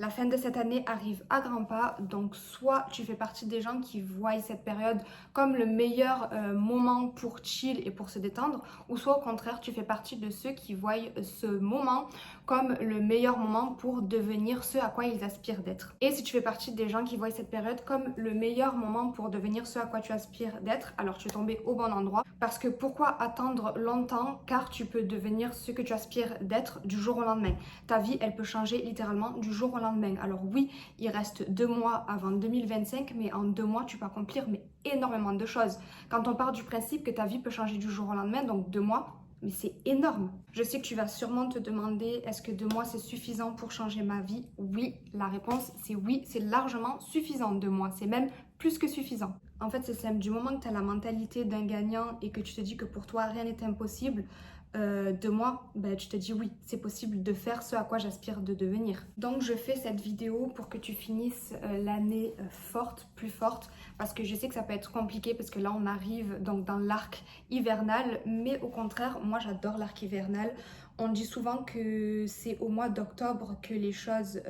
La fin de cette année arrive à grands pas, donc soit tu fais partie des gens qui voient cette période comme le meilleur moment pour chill et pour se détendre, ou soit au contraire tu fais partie de ceux qui voient ce moment comme le meilleur moment pour devenir ce à quoi ils aspirent d'être. Et si tu fais partie des gens qui voient cette période comme le meilleur moment pour devenir ce à quoi tu aspires d'être, alors tu es tombé au bon endroit. Parce que pourquoi attendre longtemps, car tu peux devenir ce que tu aspires d'être du jour au lendemain. Ta vie, elle peut changer littéralement du jour au lendemain. Alors oui, il reste 2 mois avant 2025, mais en 2 mois, tu peux accomplir énormément de choses. Quand on part du principe que ta vie peut changer du jour au lendemain, donc 2 mois, mais c'est énorme. Je sais que tu vas sûrement te demander, est-ce que 2 mois c'est suffisant pour changer ma vie? Oui, la réponse c'est oui, c'est largement suffisant 2 mois, c'est même plus que suffisant. En fait, c'est simple, du moment que tu as la mentalité d'un gagnant et que tu te dis que pour toi rien n'est impossible, 2 mois, tu te dis oui, c'est possible de faire ce à quoi j'aspire de devenir. Donc je fais cette vidéo pour que tu finisses l'année forte, plus forte, parce que je sais que ça peut être compliqué, parce que là on arrive donc dans l'arc hivernal, mais au contraire, moi j'adore l'arc hivernal. On dit souvent que c'est au mois d'octobre que les choses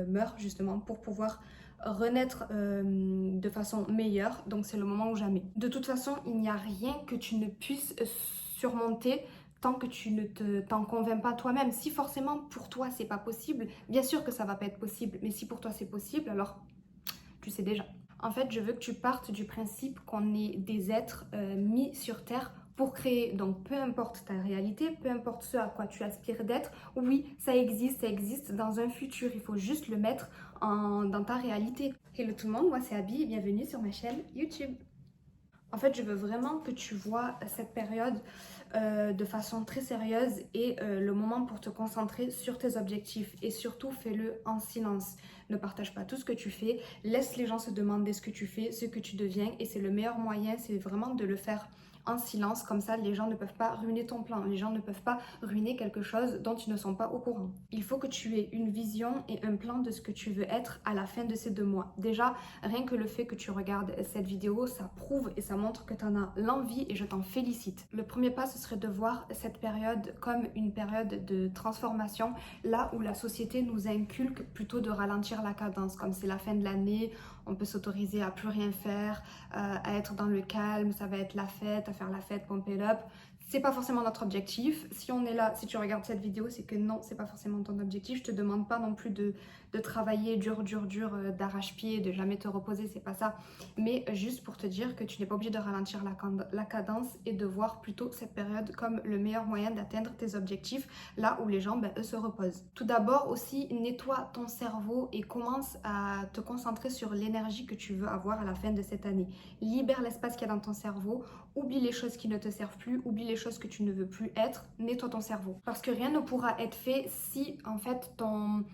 meurent, justement, pour pouvoir renaître de façon meilleure, donc c'est le moment ou jamais. De toute façon, il n'y a rien que tu ne puisses surmonter tant que tu ne t'en convaincs pas toi-même. Si forcément pour toi c'est pas possible, bien sûr que ça va pas être possible, mais si pour toi c'est possible, alors tu sais déjà. En fait, je veux que tu partes du principe qu'on est des êtres mis sur Terre pour créer. Donc, peu importe ta réalité, peu importe ce à quoi tu aspires d'être, oui, ça existe dans un futur. Il faut juste le mettre dans ta réalité. Hello tout le monde, moi c'est Abby et bienvenue sur ma chaîne YouTube. En fait, je veux vraiment que tu vois cette période de façon très sérieuse et le moment pour te concentrer sur tes objectifs. Et surtout, fais-le en silence. Ne partage pas tout ce que tu fais. Laisse les gens se demander ce que tu fais, ce que tu deviens. Et c'est le meilleur moyen, c'est vraiment de le faire en silence. Comme ça, les gens ne peuvent pas ruiner ton plan. Les gens ne peuvent pas ruiner quelque chose dont ils ne sont pas au courant. Il faut que tu aies une vision et un plan de ce que tu veux être à la fin de ces 2 mois. Déjà, rien que le fait que tu regardes cette vidéo, ça prouve et ça montre que tu en as l'envie et je t'en félicite. Le premier pas, ce serait de voir cette période comme une période de transformation, là où la société nous inculque plutôt de ralentir la cadence. Comme c'est la fin de l'année, on peut s'autoriser à plus rien faire, à être dans le calme, ça va être la fête, à faire la fête, pump it up. C'est pas forcément notre objectif. Si on est là, si tu regardes cette vidéo, c'est que non, c'est pas forcément ton objectif. Je te demande pas non plus de travailler dur, d'arrache-pied, de jamais te reposer, c'est pas ça. Mais juste pour te dire que tu n'es pas obligé de ralentir la cadence et de voir plutôt cette période comme le meilleur moyen d'atteindre tes objectifs, là où les gens, eux, se reposent. Tout d'abord aussi, nettoie ton cerveau et commence à te concentrer sur l'énergie que tu veux avoir à la fin de cette année. Libère l'espace qu'il y a dans ton cerveau, oublie les choses qui ne te servent plus, oublie les choses que tu ne veux plus être, nettoie ton cerveau. Parce que rien ne pourra être fait si en fait ton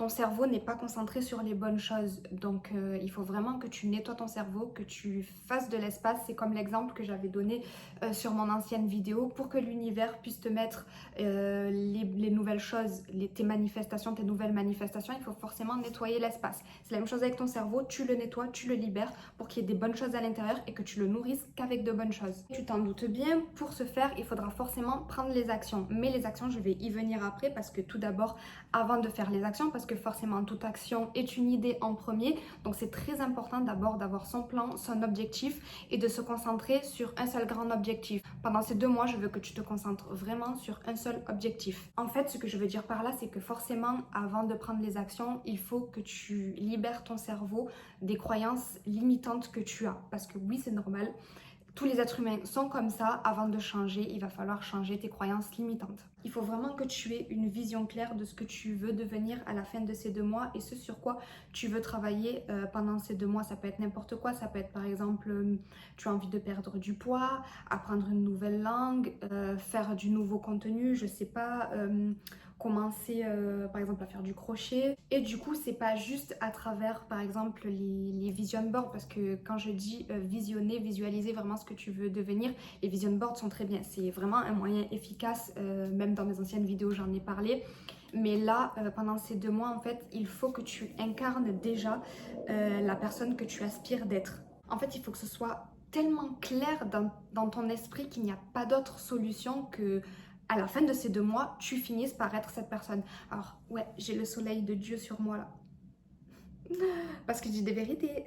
cerveau n'est pas concentré sur les bonnes choses. Donc il faut vraiment que tu nettoies ton cerveau, que tu fasses de l'espace. C'est comme l'exemple que j'avais donné sur mon ancienne vidéo. Pour que l'univers puisse te mettre les nouvelles choses, tes manifestations, tes nouvelles manifestations, il faut forcément nettoyer l'espace. C'est la même chose avec ton cerveau, tu le nettoies, tu le libères pour qu'il y ait des bonnes choses à l'intérieur et que tu le nourrisses qu'avec de bonnes choses. Tu t'en doutes bien, pour ce faire, il faudra forcément prendre les actions. Mais les actions, je vais y venir après parce que tout d'abord, avant de faire les actions, parce que forcément toute action est une idée en premier, donc c'est très important d'abord d'avoir son plan, son objectif et de se concentrer sur un seul grand objectif. Pendant ces 2 mois, je veux que tu te concentres vraiment sur un seul objectif. En fait, ce que je veux dire par là, c'est que forcément, avant de prendre les actions, il faut que tu libères ton cerveau des croyances limitantes que tu as. Parce que oui, c'est normal. Tous les êtres humains sont comme ça. Avant de changer, il va falloir changer tes croyances limitantes. Il faut vraiment que tu aies une vision claire de ce que tu veux devenir à la fin de ces 2 mois et ce sur quoi tu veux travailler pendant ces 2 mois. Ça peut être n'importe quoi. Ça peut être par exemple, tu as envie de perdre du poids, apprendre une nouvelle langue, faire du nouveau contenu, je sais pas, commencer par exemple à faire du crochet. Et du coup, c'est pas juste à travers par exemple les vision boards, parce que quand je dis visionner, visualiser vraiment ce que tu veux devenir, les vision boards sont très bien. C'est vraiment un moyen efficace, même dans mes anciennes vidéos j'en ai parlé. Mais là, pendant ces 2 mois, en fait, il faut que tu incarnes déjà la personne que tu aspires d'être. En fait, il faut que ce soit tellement clair dans ton esprit qu'il n'y a pas d'autre solution que à la fin de ces 2 mois, tu finisses par être cette personne. Alors ouais, j'ai le soleil de Dieu sur moi là. Parce que je dis des vérités.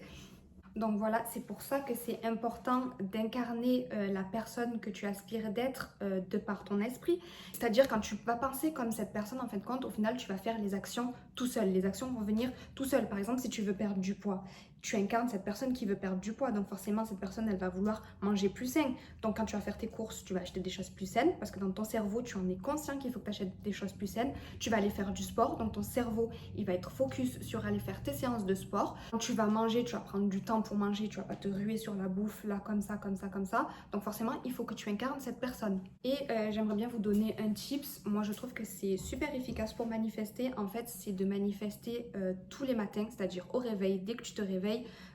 Donc voilà, c'est pour ça que c'est important d'incarner la personne que tu aspires d'être de par ton esprit. C'est-à-dire quand tu vas penser comme cette personne, en fin de compte, au final, tu vas faire les actions tout seul. Les actions vont venir tout seul. Par exemple, si tu veux perdre du poids, tu incarnes cette personne qui veut perdre du poids. Donc forcément, cette personne, elle va vouloir manger plus sain. Donc quand tu vas faire tes courses, tu vas acheter des choses plus saines parce que dans ton cerveau, tu en es conscient qu'il faut que tu achètes des choses plus saines. Tu vas aller faire du sport. Donc ton cerveau, il va être focus sur aller faire tes séances de sport. Quand tu vas manger, tu vas prendre du temps pour manger. Tu vas pas te ruer sur la bouffe là comme ça, comme ça, comme ça. Donc forcément, il faut que tu incarnes cette personne. Et j'aimerais bien vous donner un tips. Moi, je trouve que c'est super efficace pour manifester. En fait, c'est de manifester tous les matins, c'est-à-dire au réveil, dès que tu te réveilles.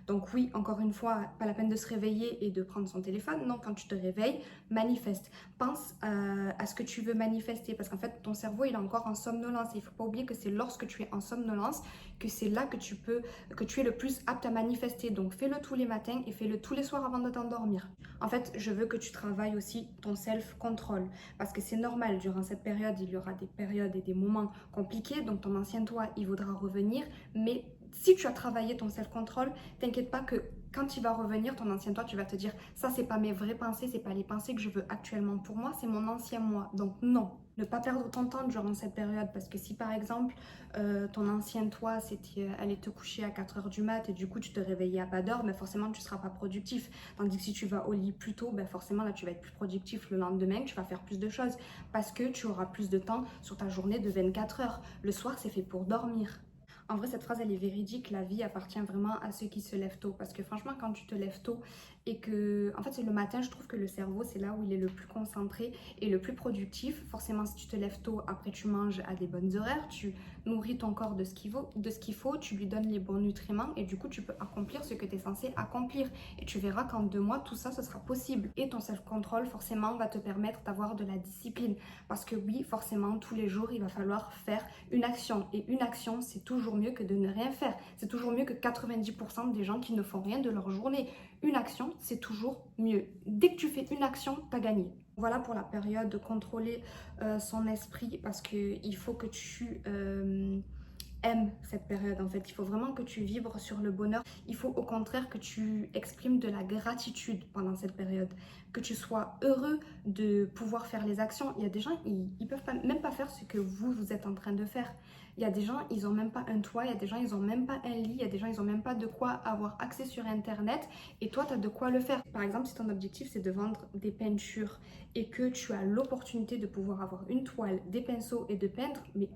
Donc oui, encore une fois, pas la peine de se réveiller et de prendre son téléphone. Non, quand tu te réveilles, manifeste. Pense à ce que tu veux manifester parce qu'en fait, ton cerveau, il est encore en somnolence. Il ne faut pas oublier que c'est lorsque tu es en somnolence que c'est là que tu es le plus apte à manifester. Donc fais-le tous les matins et fais-le tous les soirs avant de t'endormir. En fait, je veux que tu travailles aussi ton self-control parce que c'est normal, durant cette période, il y aura des périodes et des moments compliqués. Donc ton ancien toi, il voudra revenir, mais si tu as travaillé ton self-control, t'inquiète pas que quand il va revenir, ton ancien toi, tu vas te dire ça, c'est pas mes vraies pensées, c'est pas les pensées que je veux actuellement pour moi, c'est mon ancien moi. Donc non, ne pas perdre ton temps durant cette période parce que si par exemple ton ancien toi, c'était aller te coucher à 4 h du mat et du coup tu te réveillais à pas d'heure, ben forcément tu seras pas productif. Tandis que si tu vas au lit plus tôt, ben forcément là tu vas être plus productif le lendemain, tu vas faire plus de choses parce que tu auras plus de temps sur ta journée de 24 heures. Le soir, c'est fait pour dormir. En vrai, cette phrase, elle est véridique. La vie appartient vraiment à ceux qui se lèvent tôt. Parce que franchement, quand tu te lèves tôt et que... En fait, c'est le matin, je trouve que le cerveau, c'est là où il est le plus concentré et le plus productif. Forcément, si tu te lèves tôt, après tu manges à des bonnes horaires, tu nourris ton corps de ce qu'il faut, tu lui donnes les bons nutriments et du coup, tu peux accomplir ce que tu es censé accomplir. Et tu verras qu'en 2 mois, tout ça, ce sera possible. Et ton self-control, forcément, va te permettre d'avoir de la discipline. Parce que oui, forcément, tous les jours, il va falloir faire une action. Et une action, c'est toujours mieux que de ne rien faire. C'est toujours mieux que 90% des gens qui ne font rien de leur journée. Une action, c'est toujours mieux. Dès que tu fais une action, tu as gagné. Voilà pour la période de contrôler son esprit parce qu'il faut que tu aimes cette période en fait. Il faut vraiment que tu vibres sur le bonheur. Il faut au contraire que tu exprimes de la gratitude pendant cette période. Que tu sois heureux de pouvoir faire les actions. Il y a des gens, ils peuvent même pas faire ce que vous êtes en train de faire. Il y a des gens, ils n'ont même pas un toit. Il y a des gens, ils n'ont même pas un lit. Il y a des gens, ils n'ont même pas de quoi avoir accès sur Internet. Et toi, tu as de quoi le faire. Par exemple, si ton objectif, c'est de vendre des peintures et que tu as l'opportunité de pouvoir avoir une toile, des pinceaux et de peindre, mais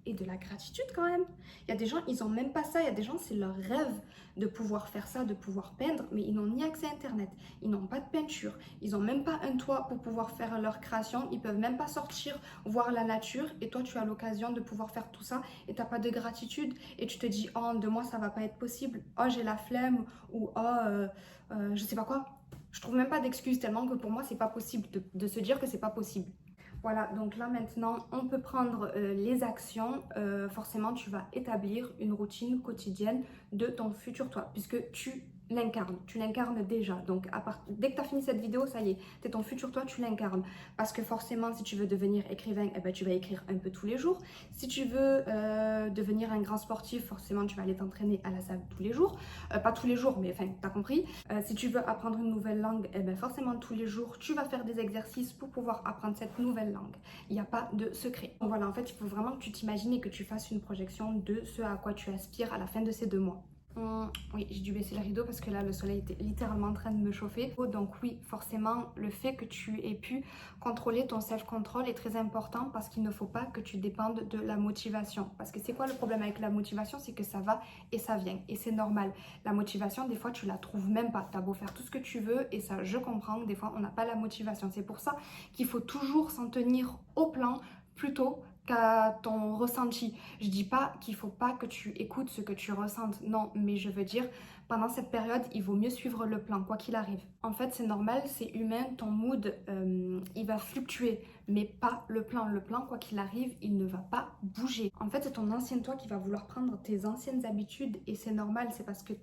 et de la gratitude quand même. Il y a des gens, ils n'ont même pas ça. Il y a des gens, c'est leur rêve de pouvoir faire ça, de pouvoir peindre, mais ils n'ont ni accès à Internet, ils n'ont pas de peinture, ils n'ont même pas un toit pour pouvoir faire leur création, ils peuvent même pas sortir, voir la nature, et toi, tu as l'occasion de pouvoir faire tout ça, et tu n'as pas de gratitude, et tu te dis, oh, en 2 mois, ça va pas être possible, oh, j'ai la flemme, ou oh, je sais pas quoi. Je trouve même pas d'excuses tellement que pour moi, c'est pas possible de se dire que c'est pas possible. Voilà, donc là maintenant, on peut prendre les actions. Forcément, tu vas établir une routine quotidienne de ton futur toi, puisque tu l'incarnes déjà. Donc, dès que tu as fini cette vidéo, ça y est, tu es ton futur toi, tu l'incarnes. Parce que forcément, si tu veux devenir écrivain, eh ben, tu vas écrire un peu tous les jours. Si tu veux devenir un grand sportif, forcément, tu vas aller t'entraîner à la salle tous les jours. Pas tous les jours, mais enfin, tu as compris. Si tu veux apprendre une nouvelle langue, eh ben, forcément, tous les jours, tu vas faire des exercices pour pouvoir apprendre cette nouvelle langue. Il n'y a pas de secret. Donc voilà, en fait, il faut vraiment que tu t'imagines et que tu fasses une projection de ce à quoi tu aspires à la fin de ces 2 mois. Oui, j'ai dû baisser le rideau parce que là, le soleil était littéralement en train de me chauffer. Donc oui, forcément, le fait que tu aies pu contrôler ton self-control est très important parce qu'il ne faut pas que tu dépendes de la motivation. Parce que c'est quoi le problème avec la motivation? C'est que ça va et ça vient. Et c'est normal. La motivation, des fois, tu la trouves même pas. Tu as beau faire tout ce que tu veux et ça, je comprends que des fois, on n'a pas la motivation. C'est pour ça qu'il faut toujours s'en tenir au plan plutôt qu'à ton ressenti. Je dis pas qu'il faut pas que tu écoutes ce que tu ressentes, non, mais je veux dire, pendant cette période, il vaut mieux suivre le plan, quoi qu'il arrive. En fait, c'est normal, c'est humain, ton mood, il va fluctuer, mais pas le plan. Le plan, quoi qu'il arrive, il ne va pas bouger. En fait, c'est ton ancien toi qui va vouloir prendre tes anciennes habitudes et c'est normal, c'est parce que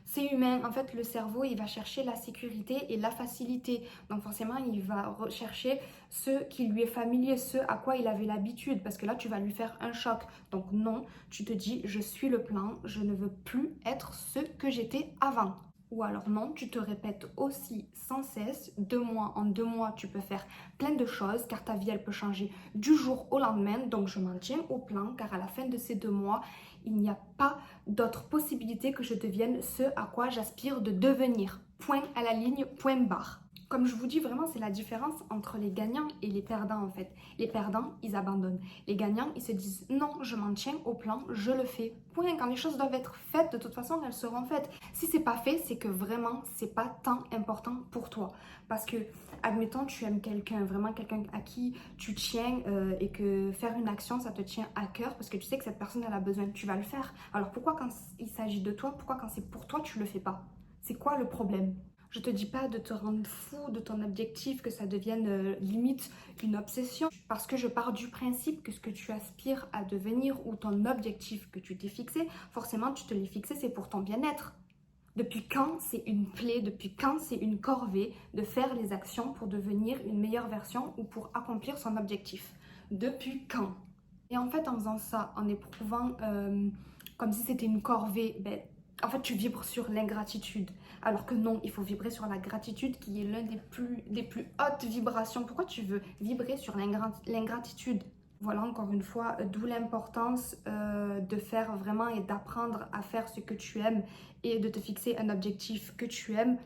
c'est humain. En fait, le cerveau, il va chercher la sécurité et la facilité. Donc forcément, il va rechercher ce qui lui est familier, ce à quoi il avait l'habitude, parce que là, tu vas lui faire un choc. Donc non, tu te dis, je suis le plan, je ne veux plus être ce que j'étais avant. Ou alors non, tu te répètes aussi sans cesse, 2 mois en 2 mois, tu peux faire plein de choses car ta vie, elle peut changer du jour au lendemain. Donc je m'en tiens au plan car à la fin de ces 2 mois, il n'y a pas d'autre possibilité que je devienne ce à quoi j'aspire de devenir. Point à la ligne, point barre. Comme je vous dis, vraiment, c'est la différence entre les gagnants et les perdants en fait. Les perdants, ils abandonnent. Les gagnants, ils se disent non, je m'en tiens au plan, je le fais. Point. Quand les choses doivent être faites, de toute façon, elles seront faites. Si c'est pas fait, c'est que vraiment, c'est pas tant important pour toi. Parce que, admettons, tu aimes quelqu'un, vraiment quelqu'un à qui tu tiens et que faire une action, ça te tient à cœur parce que tu sais que cette personne, elle a besoin, tu vas le faire. Alors pourquoi quand il s'agit de toi, pourquoi quand c'est pour toi, tu le fais pas? C'est quoi le problème? Je te dis pas de te rendre fou de ton objectif, que ça devienne limite une obsession, parce que je pars du principe que ce que tu aspires à devenir ou ton objectif que tu t'es fixé, forcément tu te l'es fixé, c'est pour ton bien-être. Depuis quand c'est une plaie, depuis quand c'est une corvée de faire les actions pour devenir une meilleure version ou pour accomplir son objectif? Depuis quand? Et en fait, en faisant ça, en éprouvant comme si c'était une corvée, ben, en fait, tu vibres sur l'ingratitude. Alors que non, il faut vibrer sur la gratitude qui est l'un des plus hautes vibrations. Pourquoi tu veux vibrer sur l'ingratitude? Voilà, encore une fois, d'où l'importance de faire vraiment et d'apprendre à faire ce que tu aimes et de te fixer un objectif que tu aimes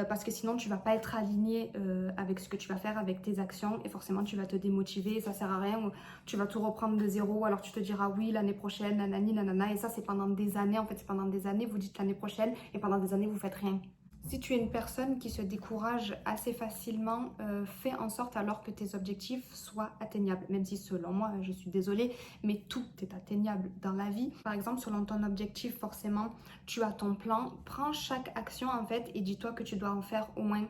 parce que sinon tu vas pas être aligné avec ce que tu vas faire, avec tes actions et forcément tu vas te démotiver et ça sert à rien ou tu vas tout reprendre de zéro alors tu te diras oui l'année prochaine, nanani, nanana et ça c'est pendant des années, en fait c'est pendant des années, vous dites l'année prochaine et pendant des années vous faites rien. Si tu es une personne qui se décourage assez facilement, fais en sorte alors que tes objectifs soient atteignables. Même si selon moi, je suis désolée, mais tout est atteignable dans la vie. Par exemple, selon ton objectif, forcément, tu as ton plan. Prends chaque action en fait et dis-toi que tu dois en faire au moins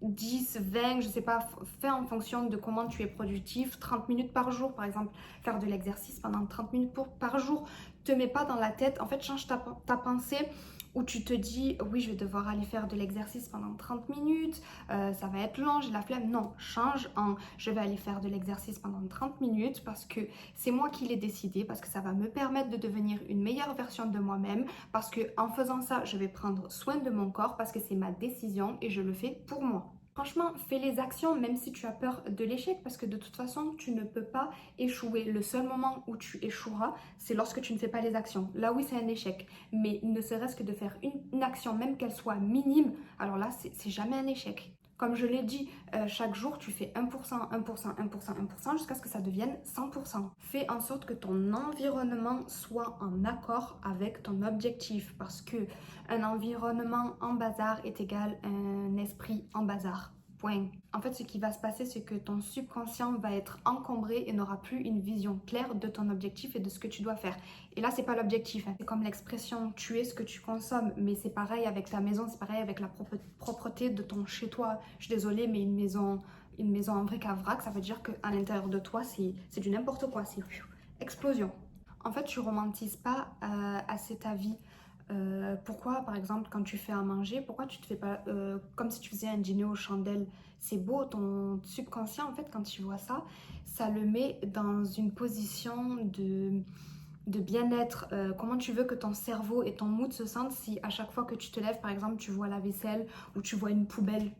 10, 20, je sais pas, fais en fonction de comment tu es productif, 30 minutes par jour par exemple, faire de l'exercice pendant 30 minutes par jour, te mets pas dans la tête, en fait change ta pensée où tu te dis oui je vais devoir aller faire de l'exercice pendant 30 minutes, ça va être long, j'ai la flemme, non, change en je vais aller faire de l'exercice pendant 30 minutes parce que c'est moi qui l'ai décidé, parce que ça va me permettre de devenir une meilleure version de moi-même, parce que en faisant ça je vais prendre soin de mon corps, parce que c'est ma décision et je le fais pour moi. Franchement, fais les actions même si tu as peur de l'échec parce que de toute façon, tu ne peux pas échouer. Le seul moment où tu échoueras, c'est lorsque tu ne fais pas les actions. Là oui, c'est un échec. Mais ne serait-ce que de faire une action, même qu'elle soit minime, alors là, c'est jamais un échec. Comme je l'ai dit, chaque jour, tu fais 1%, 1%, 1%, 1% jusqu'à ce que ça devienne 100%. Fais en sorte que ton environnement soit en accord avec ton objectif parce que un environnement en bazar est égal à un esprit en bazar. Point. En fait, ce qui va se passer, c'est que ton subconscient va être encombré et n'aura plus une vision claire de ton objectif et de ce que tu dois faire. Et là, c'est pas l'objectif. Hein. C'est comme l'expression tu es ce que tu consommes, mais c'est pareil avec ta maison, c'est pareil avec la propreté de ton chez-toi. Je suis désolée, mais une maison en bric-à-brac, ça veut dire qu'à l'intérieur de toi, c'est du n'importe quoi. C'est explosion. En fait, tu romantises pas assez ta vie. Pourquoi, par exemple, quand tu fais à manger, pourquoi tu te fais pas comme si tu faisais un dîner aux chandelles? C'est beau, ton subconscient, en fait, quand tu vois ça, ça le met dans une position de bien-être. Comment tu veux que ton cerveau et ton mood se sentent si à chaque fois que tu te lèves, par exemple, tu vois la vaisselle ou tu vois une poubelle?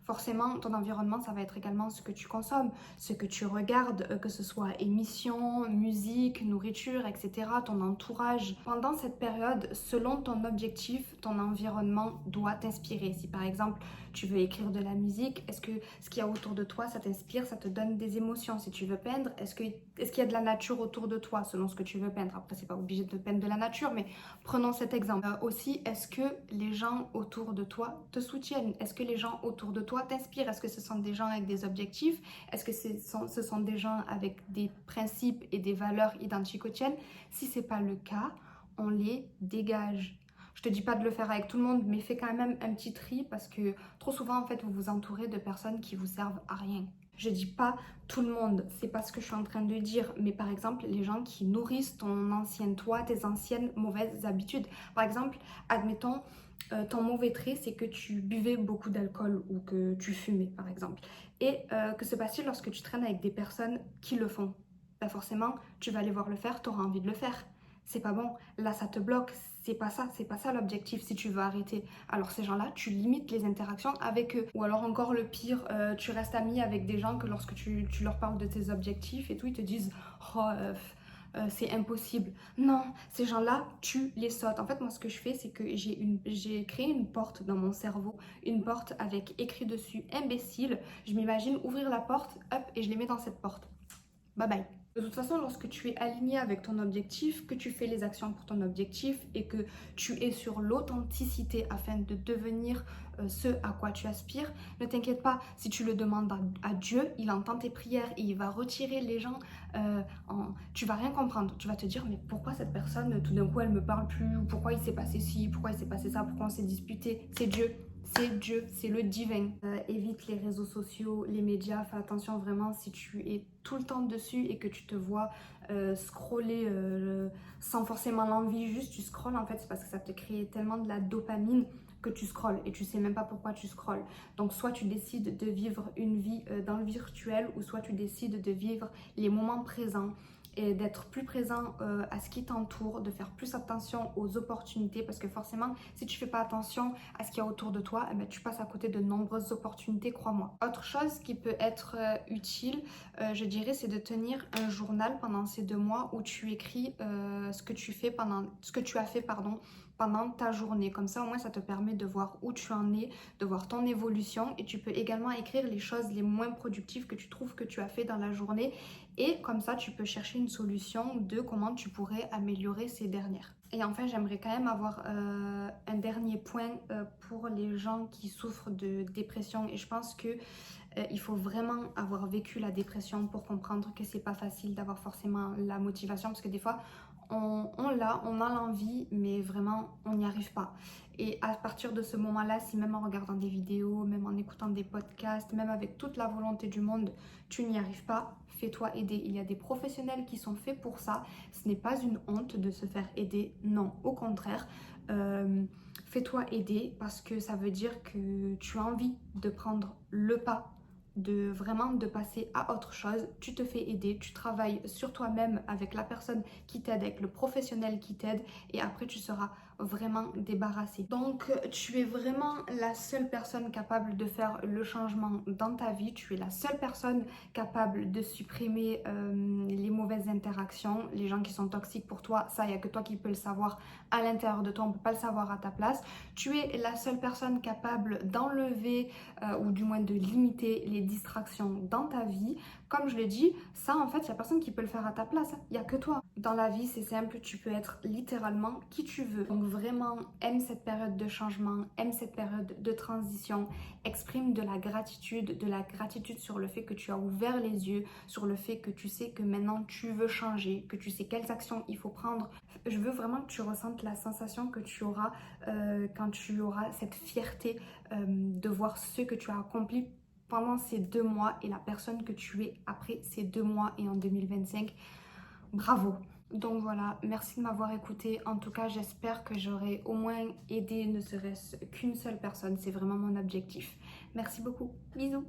Forcément, ton environnement, ça va être également ce que tu consommes, ce que tu regardes, que ce soit émissions, musique, nourriture, etc., ton entourage. Pendant cette période, selon ton objectif, ton environnement doit t'inspirer. Si par exemple, tu veux écrire de la musique, est-ce que ce qu'il y a autour de toi, ça t'inspire, ça te donne des émotions? Si tu veux peindre, est-ce qu'il y a de la nature autour de toi, selon ce que tu veux peindre? Après, c'est pas obligé de peindre de la nature, mais prenons cet exemple. Aussi, est-ce que les gens autour de toi te soutiennent? Est-ce que les gens autour de toi t'inspirent? Est-ce que ce sont des gens avec des objectifs? Est-ce que ce sont des gens avec des principes et des valeurs identiques aux tiennes? Si c'est pas le cas, on les dégage. Je te dis pas de le faire avec tout le monde, mais fais quand même un petit tri parce que trop souvent en fait vous vous entourez de personnes qui vous servent à rien. Je dis pas tout le monde, c'est pas ce que je suis en train de dire, mais par exemple les gens qui nourrissent ton ancien toi, tes anciennes mauvaises habitudes. Par exemple, admettons, ton mauvais trait c'est que tu buvais beaucoup d'alcool ou que tu fumais par exemple. Et que se passe-t-il lorsque tu traînes avec des personnes qui le font? Bah forcément, tu vas les voir le faire, tu auras envie de le faire. C'est pas bon, là ça te bloque, c'est pas ça l'objectif si tu veux arrêter. Alors ces gens-là, tu limites les interactions avec eux. Ou alors encore le pire, tu restes ami avec des gens que lorsque tu leur parles de tes objectifs et tout, ils te disent « Oh, c'est impossible ». Non, ces gens-là, tu les sautes. En fait, moi ce que je fais, c'est que j'ai créé une porte dans mon cerveau, une porte avec écrit dessus « imbécile ». Je m'imagine ouvrir la porte, hop, et je les mets dans cette porte. Bye bye. De toute façon, lorsque tu es aligné avec ton objectif, que tu fais les actions pour ton objectif et que tu es sur l'authenticité afin de devenir ce à quoi tu aspires, ne t'inquiète pas, si tu le demandes à Dieu, il entend tes prières et il va retirer les gens. Tu vas rien comprendre. Tu vas te dire, mais pourquoi cette personne, tout d'un coup, elle me parle plus? Ou pourquoi il s'est passé ci? Pourquoi il s'est passé ça? Pourquoi on s'est disputé? C'est Dieu. C'est Dieu, c'est le divin. Évite les réseaux sociaux, les médias, fais attention vraiment si tu es tout le temps dessus et que tu te vois scroller sans forcément l'envie, juste tu scrolles en fait, c'est parce que ça te crée tellement de la dopamine que tu scrolles et tu sais même pas pourquoi tu scrolles. Donc soit tu décides de vivre une vie dans le virtuel ou soit tu décides de vivre les moments présents et d'être plus présent à ce qui t'entoure, de faire plus attention aux opportunités parce que forcément si tu fais pas attention à ce qu'il y a autour de toi, eh ben, tu passes à côté de nombreuses opportunités, crois-moi. Autre chose qui peut être utile, je dirais, c'est de tenir un journal pendant ces 2 mois où tu écris ce que tu as fait pendant ta journée. Comme ça, au moins, ça te permet de voir où tu en es, de voir ton évolution et tu peux également écrire les choses les moins productives que tu trouves que tu as fait dans la journée et comme ça, tu peux chercher une solution de comment tu pourrais améliorer ces dernières. Et enfin, j'aimerais quand même avoir un dernier point pour les gens qui souffrent de dépression et je pense que il faut vraiment avoir vécu la dépression pour comprendre que c'est pas facile d'avoir forcément la motivation parce que des fois on a l'envie mais vraiment on n'y arrive pas. Et à partir de ce moment-là, si même en regardant des vidéos, même en écoutant des podcasts, même avec toute la volonté du monde, tu n'y arrives pas, fais-toi aider. Il y a des professionnels qui sont faits pour ça. Ce n'est pas une honte de se faire aider, non, au contraire. Fais-toi aider parce que ça veut dire que tu as envie de prendre le pas de passer à autre chose, tu te fais aider, tu travailles sur toi-même avec la personne qui t'aide, avec le professionnel qui t'aide et après tu seras vraiment débarrassé. Donc tu es vraiment la seule personne capable de faire le changement dans ta vie, tu es la seule personne capable de supprimer les mauvaises interactions, les gens qui sont toxiques pour toi, ça il n'y a que toi qui peux le savoir à l'intérieur de toi, on ne peut pas le savoir à ta place. Tu es la seule personne capable d'enlever ou du moins de limiter les distractions dans ta vie. Comme je le dis, ça en fait, il n'y a personne qui peut le faire à ta place, il n'y a que toi. Dans la vie, c'est simple, tu peux être littéralement qui tu veux. Donc vraiment, aime cette période de changement, aime cette période de transition, exprime de la gratitude sur le fait que tu as ouvert les yeux, sur le fait que tu sais que maintenant tu veux changer, que tu sais quelles actions il faut prendre. Je veux vraiment que tu ressentes la sensation que tu auras quand tu auras cette fierté de voir ce que tu as accompli pendant ces 2 mois et la personne que tu es après ces 2 mois et en 2025. Bravo! Donc voilà, merci de m'avoir écouté. En tout cas, j'espère que j'aurai au moins aidé ne serait-ce qu'une seule personne. C'est vraiment mon objectif. Merci beaucoup. Bisous!